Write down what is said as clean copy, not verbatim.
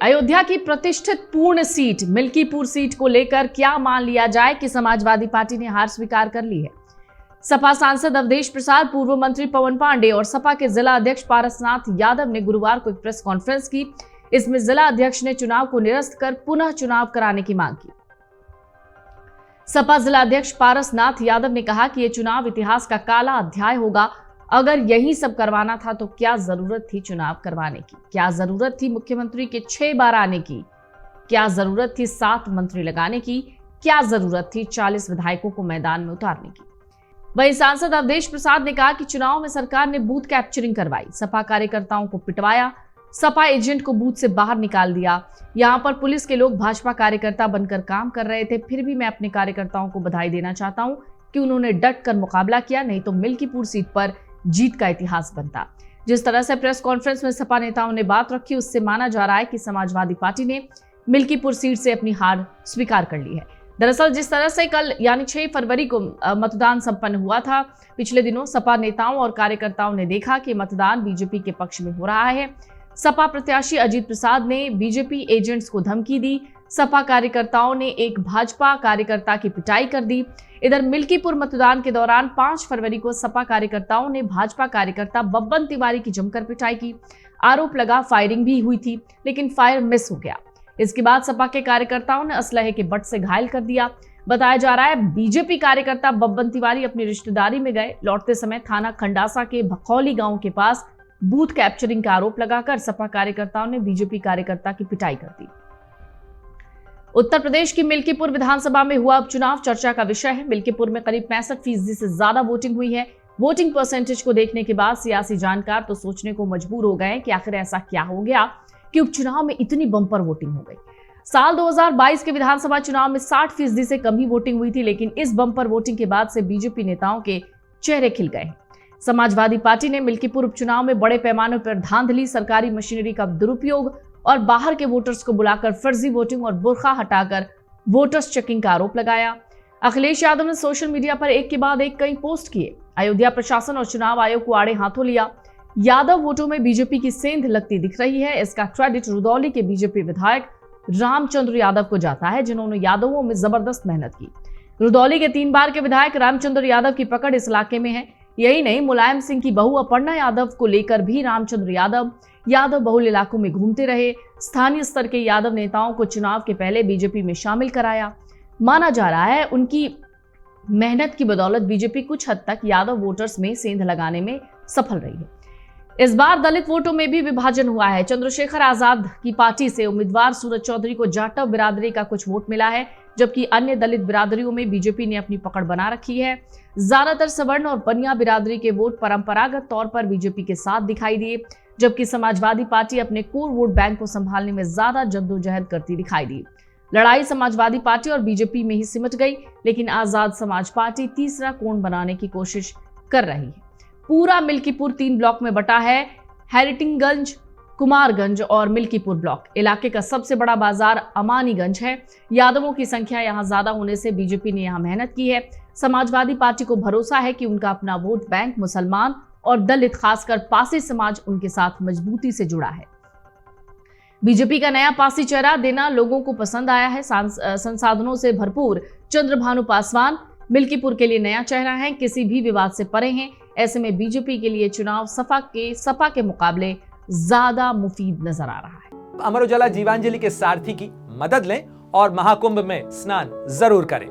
अयोध्या की प्रतिष्ठित पूर्ण सीट मिल्कीपुर सीट को लेकर क्या मान लिया जाए कि समाजवादी पार्टी ने हार स्वीकार कर ली है। सपा सांसद अवधेश प्रसाद, पूर्व मंत्री पवन पांडे और सपा के जिला अध्यक्ष पारसनाथ यादव ने गुरुवार को एक प्रेस कॉन्फ्रेंस की। इसमें जिला अध्यक्ष ने चुनाव को निरस्त कर पुनः चुनाव कराने की मांग की। सपा जिला अध्यक्ष पारसनाथ यादव ने कहा कि यह चुनाव इतिहास का काला अध्याय होगा। अगर यही सब करवाना था तो क्या जरूरत थी चुनाव करवाने की? क्या जरूरत थी मुख्यमंत्री के 6 बार आने की? क्या जरूरत थी 7 मंत्री लगाने की? क्या जरूरत थी 40 विधायकों को मैदान में उतारने की? वहीं सांसद अवधेश प्रसाद ने कहा कि चुनाव में सरकार ने बूथ कैप्चरिंग करवाई, सपा कार्यकर्ताओं को पिटवाया, सपा एजेंट को बूथ से बाहर निकाल दिया। यहां पर पुलिस के लोग भाजपा कार्यकर्ता बनकर काम कर रहे थे। फिर भी मैं अपने कार्यकर्ताओं को बधाई देना चाहता हूं कि उन्होंने डट कर मुकाबला किया, नहीं तो मिल्कीपुर सीट पर जीत का इतिहास बनता। जिस तरह से प्रेस कॉन्फ्रेंस में सपा नेताओं ने बात रखी, उससे माना जा रहा है कि समाजवादी पार्टी ने मिल्कीपुर सीट से अपनी हार स्वीकार कर ली है। दरअसल जिस तरह से कल यानी 6 फरवरी को मतदान संपन्न हुआ था, पिछले दिनों सपा नेताओं और कार्यकर्ताओं ने देखा कि मतदान बीजेपी के पक्ष में हो रहा है। सपा प्रत्याशी अजीत प्रसाद ने बीजेपी एजेंट्स को धमकी दी। सपा कार्यकर्ताओं ने एक भाजपा कार्यकर्ता की पिटाई कर दी। इधर मिल्कीपुर मतदान के दौरान 5 फरवरी को सपा कार्यकर्ताओं ने भाजपा कार्यकर्ता बब्बन तिवारी की जमकर पिटाई की। आरोप लगा फायरिंग भी हुई थी, लेकिन फायर मिस हो गया। इसके बाद सपा के कार्यकर्ताओं ने असलहे के बट से घायल कर दिया। बताया जा रहा है बीजेपी कार्यकर्ता बब्बन तिवारी अपनी रिश्तेदारी में गए। लौटते समय थाना खंडासा के भखौली गांव के पास बूथ कैप्चरिंग का आरोप लगाकर सपा कार्यकर्ताओं ने बीजेपी कार्यकर्ता की पिटाई कर दी। उत्तर प्रदेश की मिल्कीपुर विधानसभा में हुआ उपचुनाव चर्चा का विषय है। मिल्कीपुर में करीब 65% से ज्यादा वोटिंग हुई है। वोटिंग परसेंटेज को देखने के बाद सियासी जानकार तो सोचने को मजबूर हो गए कि आखिर ऐसा क्या हो गया कि उपचुनाव में इतनी बम्पर वोटिंग हो गई। साल 2022 के विधानसभा चुनाव में 60% से कम ही वोटिंग हुई थी, लेकिन इस बम्पर वोटिंग के बाद से बीजेपी नेताओं के चेहरे खिल गए हैं। समाजवादी पार्टी ने मिल्कीपुर उपचुनाव में बड़े पैमाने पर धांधली, सरकारी मशीनरी का दुरुपयोग और बाहर के वोटर्स को बुलाकर फर्जी वोटिंग और बुर्का हटाकर वोटर्स चेकिंग का आरोप लगाया। अखिलेश यादव ने सोशल मीडिया पर एक के बाद एक कई पोस्ट किए। अयोध्या प्रशासन और चुनाव आयोग को आड़े हाथों लिया। यादव वोटों में बीजेपी की सेंध लगती दिख रही है। इसका क्रेडिट रुदौली के बीजेपी विधायक रामचंद्र यादव को जाता है, जिन्होंने यादवों में जबरदस्त मेहनत की। रुदौली के 3 बार के विधायक रामचंद्र यादव की पकड़ इस इलाके में है। यही नहीं, मुलायम सिंह की बहू अपर्णा यादव को लेकर भी रामचंद्र यादव बहुल इलाकों में घूमते रहे। स्थानीय स्तर के यादव नेताओं को चुनाव के पहले बीजेपी में शामिल कराया। माना जा रहा है उनकी मेहनत की बदौलत बीजेपी कुछ हद तक यादव वोटर्स में सेंध लगाने में सफल रही है। इस बार दलित वोटों में भी विभाजन हुआ है। चंद्रशेखर आजाद की पार्टी से उम्मीदवार सूरज चौधरी को जाटव बिरादरी का कुछ वोट मिला है, जबकि अन्य दलित बिरादरियों में बीजेपी ने अपनी पकड़ बना रखी है। ज्यादातर सवर्ण और बनिया बिरादरी के वोट परंपरागत तौर पर बीजेपी के साथ दिखाई दिए, जबकि समाजवादी पार्टी अपने कोर वोट बैंक को संभालने में ज्यादा जद्दोजहद करती दिखाई दी। लड़ाई समाजवादी पार्टी और बीजेपी में ही सिमट गई, लेकिन आजाद समाज पार्टी तीसरा कोण बनाने की कोशिश कर रही है। पूरा मिल्कीपुर 3 ब्लॉक में बटा है। हैरिटिंगगंज, कुमारगंज और मिल्कीपुर ब्लॉक। इलाके का सबसे बड़ा बाजार अमानीगंज है। यादवों की संख्या यहां ज्यादा होने से बीजेपी ने यहां मेहनत की है। समाजवादी पार्टी को भरोसा है कि उनका अपना वोट बैंक मुसलमान और दलित, खासकर पासी समाज उनके साथ मजबूती से जुड़ा है। बीजेपी का नया पासी चेहरा देना लोगों को पसंद आया है। संसाधनों से भरपूर चंद्रभानु पासवान मिल्कीपुर के लिए नया चेहरा है, किसी भी विवाद से परे हैं। ऐसे में बीजेपी के लिए चुनाव सपा के मुकाबले ज्यादा मुफीद नजर आ रहा है। अमर उजाला जीवांजलि के सारथी की मदद लें और महाकुंभ में स्नान जरूर करें।